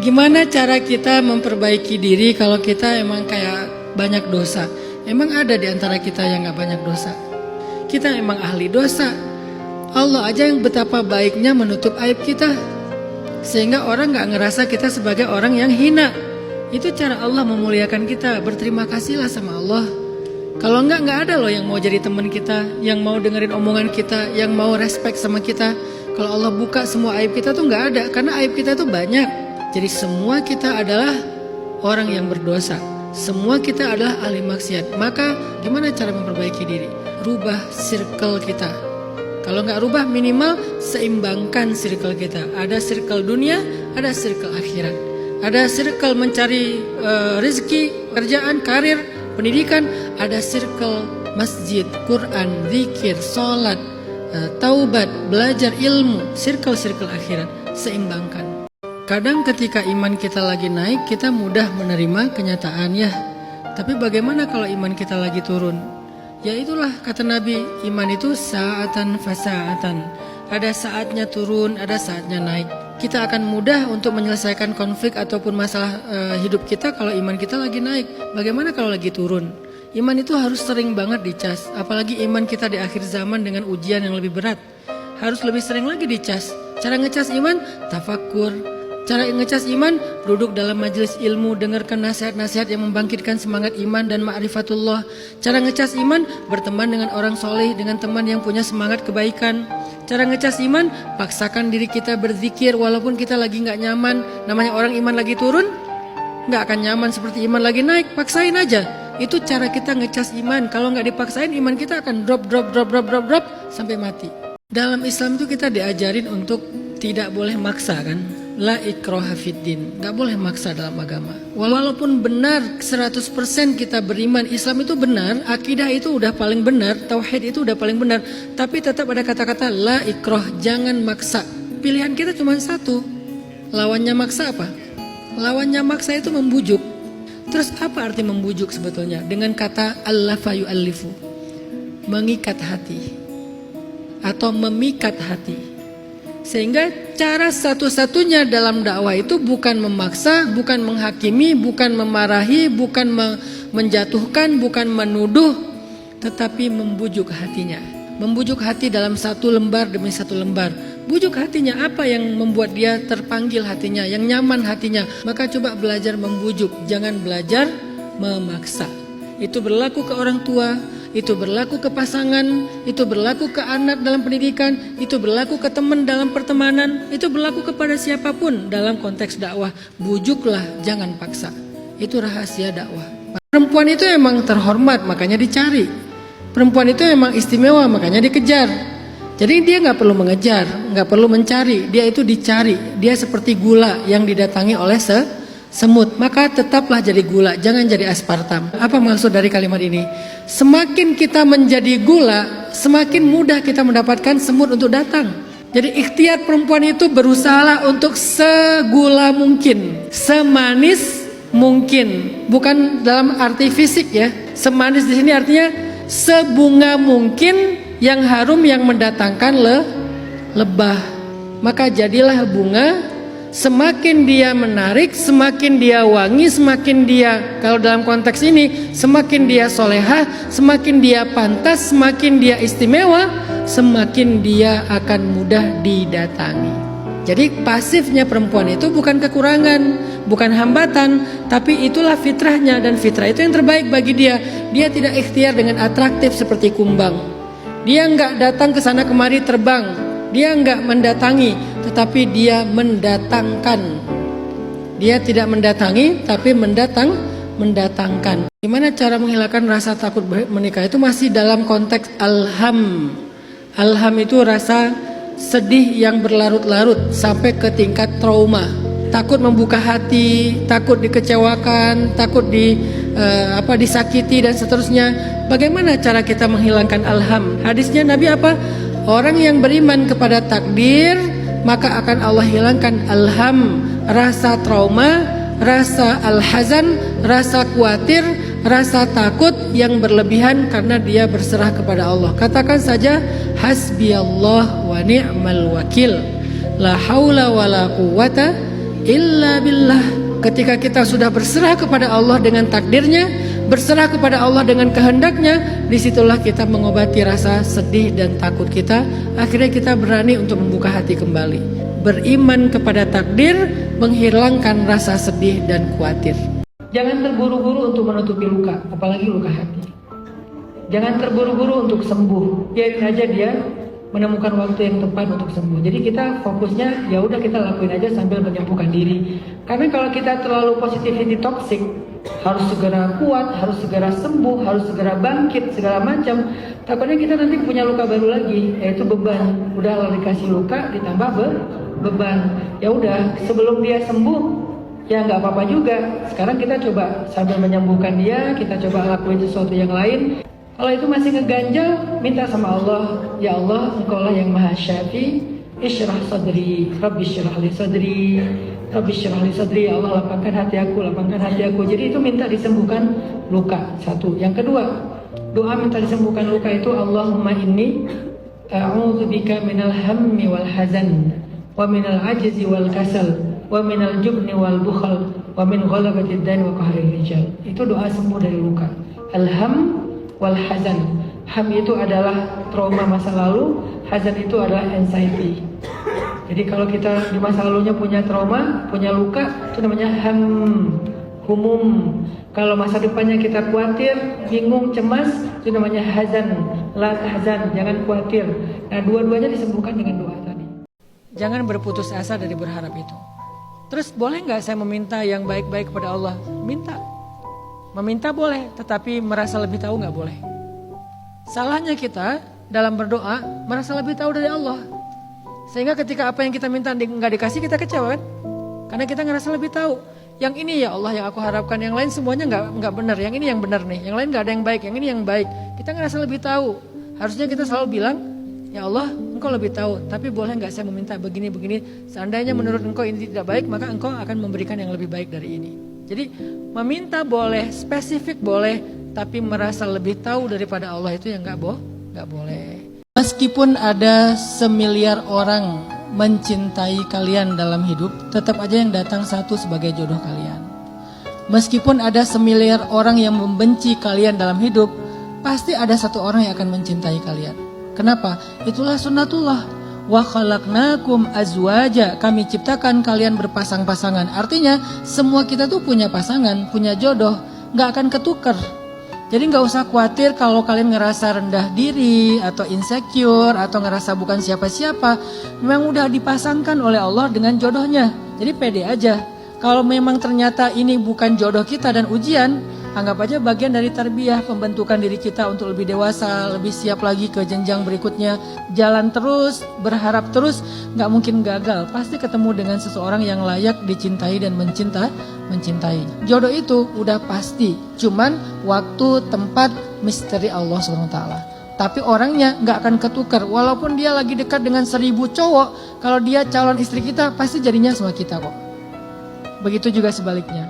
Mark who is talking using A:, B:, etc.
A: Gimana cara kita memperbaiki diri kalau kita emang kayak banyak dosa? Emang ada di antara kita yang gak banyak dosa? Kita emang ahli dosa. Allah aja yang betapa baiknya menutup aib kita, sehingga orang gak ngerasa kita sebagai orang yang hina. Itu cara Allah memuliakan kita. Berterima kasihlah sama Allah. Kalau enggak ada loh yang mau jadi teman kita, yang mau dengerin omongan kita, yang mau respect sama kita. Kalau Allah buka semua aib kita tuh gak ada, karena aib kita tuh banyak. Jadi semua kita adalah orang yang berdosa. Semua kita adalah ahli maksiat. Maka gimana cara memperbaiki diri? Rubah circle kita. Kalau nggak rubah, minimal seimbangkan circle kita. Ada circle dunia, ada circle akhirat. Ada circle mencari rezeki, kerjaan, karir, pendidikan. Ada circle masjid, Quran, zikir, sholat, taubat, belajar ilmu. Circle akhirat, seimbangkan. Kadang ketika iman kita lagi naik, kita mudah menerima kenyataan ya. Tapi bagaimana kalau iman kita lagi turun? Ya itulah kata Nabi, iman itu sa'atan fasa'atan. Ada saatnya turun, ada saatnya naik. Kita akan mudah untuk menyelesaikan konflik ataupun masalah hidup kita kalau iman kita lagi naik. Bagaimana kalau lagi turun? Iman itu harus sering banget dicas. Apalagi iman kita di akhir zaman dengan ujian yang lebih berat. Harus lebih sering lagi dicas. Cara ngecas iman, tafakur. Cara ngecas iman, duduk dalam majelis ilmu, dengarkan nasihat-nasihat yang membangkitkan semangat iman dan ma'rifatullah. Cara ngecas iman, berteman dengan orang soleh, dengan teman yang punya semangat kebaikan. Cara ngecas iman, paksakan diri kita berzikir walaupun kita lagi gak nyaman. Namanya orang iman lagi turun, gak akan nyaman seperti iman lagi naik, paksain aja. Itu cara kita ngecas iman. Kalau gak dipaksain, iman kita akan drop sampai mati. Dalam Islam itu kita diajarin untuk tidak boleh maksa kan. La ikraha fiddin, gak boleh maksa dalam agama. Walaupun benar 100% kita beriman, Islam itu benar, akidah itu udah paling benar, tauhid itu udah paling benar, tapi tetap ada kata-kata la ikrah, jangan maksa. Pilihan kita cuma satu. Lawannya maksa apa? Lawannya maksa itu membujuk. Terus apa arti membujuk sebetulnya? Dengan kata allafa yu'allifu, mengikat hati atau memikat hati. Sehingga cara satu-satunya dalam dakwah itu bukan memaksa, bukan menghakimi, bukan memarahi, bukan menjatuhkan, bukan menuduh, tetapi membujuk hatinya. Membujuk hati dalam satu lembar demi satu lembar. Bujuk hatinya, apa yang membuat dia terpanggil hatinya, yang nyaman hatinya. Maka coba belajar membujuk, jangan belajar memaksa. Itu berlaku ke orang tua, itu berlaku ke pasangan, itu berlaku ke anak dalam pendidikan, itu berlaku ke teman dalam pertemanan, itu berlaku kepada siapapun dalam konteks dakwah. Bujuklah, jangan paksa. Itu rahasia dakwah. Perempuan itu emang terhormat, makanya dicari. Perempuan itu emang istimewa, makanya dikejar. Jadi dia gak perlu mengejar, gak perlu mencari, dia itu dicari. Dia seperti gula yang didatangi oleh semut, maka tetaplah jadi gula, jangan jadi aspartam. Apa maksud dari kalimat ini? Semakin kita menjadi gula, semakin mudah kita mendapatkan semut untuk datang. Jadi ikhtiar perempuan itu berusaha untuk segula mungkin, semanis mungkin. Bukan dalam arti fisik ya. Semanis di sini artinya sebunga mungkin yang harum yang mendatangkan lebah. Maka jadilah bunga. Semakin dia menarik, semakin dia wangi, semakin dia, kalau dalam konteks ini, semakin dia solehah, semakin dia pantas, semakin dia istimewa, semakin dia akan mudah didatangi. Jadi pasifnya perempuan itu bukan kekurangan, bukan hambatan, tapi itulah fitrahnya, dan fitrah itu yang terbaik bagi dia. Dia tidak ikhtiar dengan atraktif seperti kumbang. Dia nggak datang ke sana kemari terbang. Dia nggak mendatangi, tetapi dia mendatangkan. Dia tidak mendatangi, tapi mendatangkan. Gimana cara menghilangkan rasa takut menikah? Itu masih dalam konteks alham. Alham itu rasa sedih yang berlarut-larut sampai ke tingkat trauma. Takut membuka hati, takut dikecewakan, takut disakiti dan seterusnya. Bagaimana cara kita menghilangkan alham? Hadisnya Nabi apa? Orang yang beriman kepada takdir, maka akan Allah hilangkan alham, rasa trauma, rasa alhazan, rasa khawatir, rasa takut yang berlebihan karena dia berserah kepada Allah. Katakan saja hasbiyallah wa ni'mal wakil, la haula wa la quwwata illa billah. Ketika kita sudah berserah kepada Allah dengan takdirnya, berserah kepada Allah dengan kehendaknya, disitulah kita mengobati rasa sedih dan takut kita. Akhirnya kita berani untuk membuka hati kembali. Beriman kepada takdir menghilangkan rasa sedih dan khawatir. Jangan terburu-buru untuk menutupi luka, apalagi luka hati. Jangan terburu-buru untuk sembuh. Biarin aja dia menemukan waktu yang tepat untuk sembuh. Jadi kita fokusnya ya udah kita lakuin aja sambil menyembuhkan diri. Karena kalau kita terlalu positivity toxic, harus segera kuat, harus segera sembuh, harus segera bangkit, segala macam. Takutnya kita nanti punya luka baru lagi, yaitu beban. Udah dikasih luka ditambah beban. Ya udah, sebelum dia sembuh, ya nggak apa-apa juga. Sekarang kita coba sambil menyembuhkan dia, kita coba lakuin sesuatu yang lain. Kalau itu masih ngeganjal, minta sama Allah, ya Allah, Engkau lah yang Maha Syafi, isyrah sadri, Rabbi isyrah li sadri, Rabbi isyrah li sadri, ya Allah lapangkan hati aku, lapangkan hati aku. Jadi itu minta disembuhkan luka, satu. Yang kedua, doa minta disembuhkan luka itu, Allahumma inni a'udzubika minal hammi wal hazan, wa minal ajzi wal kasal, wa minal jubni wal bukhal, wa min ghalabatid dan wa qahril rijal. Itu doa sembuh dari luka. Alham wal hazan. Ham itu adalah trauma masa lalu, hazan itu adalah anxiety. Jadi kalau kita di masa lalunya punya trauma, punya luka, itu namanya ham, humum. Kalau masa depannya kita khawatir, bingung, cemas, itu namanya hazan. La tahzan, jangan khawatir. Nah, dua-duanya disembuhkan dengan doa tadi. Jangan berputus asa dari berharap itu. Terus boleh nggak saya meminta yang baik-baik kepada Allah? Minta. Meminta boleh, tetapi merasa lebih tahu nggak boleh. Salahnya kita dalam berdoa merasa lebih tahu dari Allah. Sehingga ketika apa yang kita minta nggak dikasih, kita kecewa kan? Karena kita ngerasa lebih tahu. Yang ini ya Allah yang aku harapkan, yang lain semuanya nggak benar. Yang ini yang benar nih, yang lain nggak ada yang baik, yang ini yang baik. Kita ngerasa lebih tahu. Harusnya kita selalu bilang, ya Allah, Engkau lebih tahu. Tapi boleh nggak saya meminta begini-begini? Seandainya menurut Engkau ini tidak baik, maka Engkau akan memberikan yang lebih baik dari ini. Jadi meminta boleh, spesifik boleh, tapi merasa lebih tahu daripada Allah itu yang nggak boleh. Meskipun ada semiliar orang mencintai kalian dalam hidup, tetap aja yang datang satu sebagai jodoh kalian. Meskipun ada semiliar orang yang membenci kalian dalam hidup, pasti ada satu orang yang akan mencintai kalian. Kenapa? Itulah sunnatullah. Wa khalaqnakum azwaja, kami ciptakan kalian berpasang-pasangan. Artinya semua kita tuh punya pasangan, punya jodoh, gak akan ketukar. Jadi gak usah khawatir kalau kalian ngerasa rendah diri atau insecure atau ngerasa bukan siapa-siapa. Memang udah dipasangkan oleh Allah dengan jodohnya. Jadi pede aja. Kalau memang ternyata ini bukan jodoh kita dan ujian, anggap aja bagian dari tarbiyah, pembentukan diri kita untuk lebih dewasa, lebih siap lagi ke jenjang berikutnya. Jalan terus, berharap terus, gak mungkin gagal. Pasti ketemu dengan seseorang yang layak dicintai dan mencintai. Jodoh itu udah pasti, cuman waktu, tempat, misteri Allah SWT. Tapi orangnya gak akan ketukar. Walaupun dia lagi dekat dengan 1000 cowok, kalau dia calon istri kita, pasti jadinya sama kita kok. Begitu juga sebaliknya.